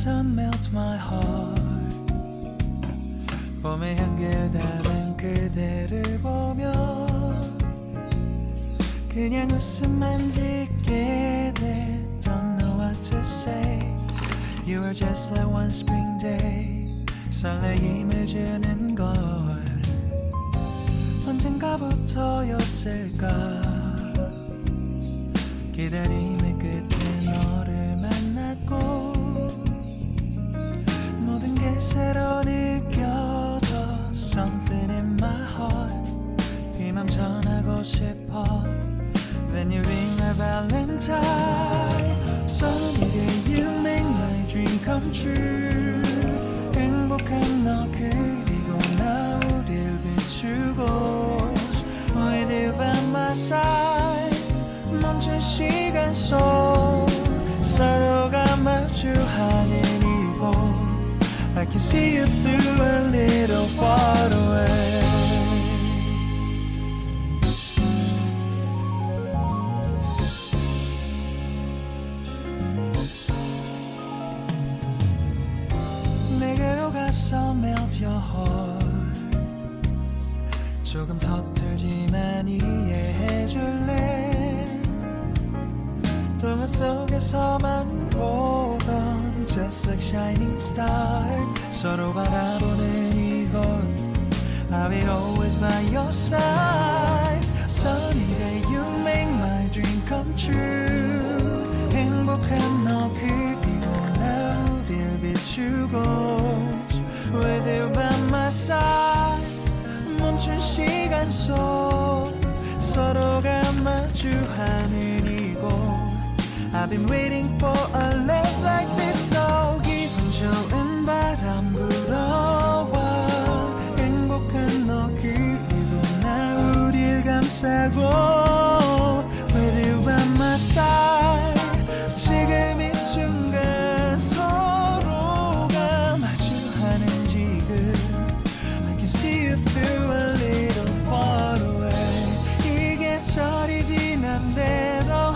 sun melt my heart. 봄의 향기를 담은 그대를 보며 그냥 웃음만 짓게 돼. Don't know what to say. You were just like one spring day. 설레임을 주는 걸 언젠가부터였을까. 기다림의 끝에 너를 만났고 모든 게 새로 느껴져. Something in my heart. 이 맘 전하고 싶어. When you ring my valentine. Sunny day you make my dream come true. 행복한 너 그리고 나 우릴 비추고 With you by my side. 멈춘 시간 속 서로가 마주하는 이곳 I can see you through a little far away. 내게로 가서 melt your heart. 조금 서툴지만 이해해줄래. 동화 속에서만 보던 Just like shining star. 서로 바라보는 이곳 I will always by your side. Sunny day you make my dream come true. 행복한 너 그리고 나 우릴 비추고 With you by my side. 멈춘 시간 속 서로가 마주하는 이곳 I've been waiting for a love like this. So 기분 좋은 바람 불어와 행복한 너 그리고 나 우릴 감싸고 With you by my side. 지금 이 순간 서로가 마주하는 지금 I can see you through a little far away. 이게 철이 지난데도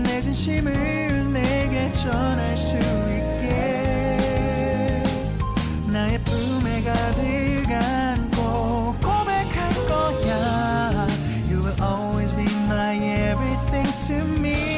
내 진심을 내게 전할 수 있게 나의 품에 가득 안고 고백할 거야. You will always be my everything to me.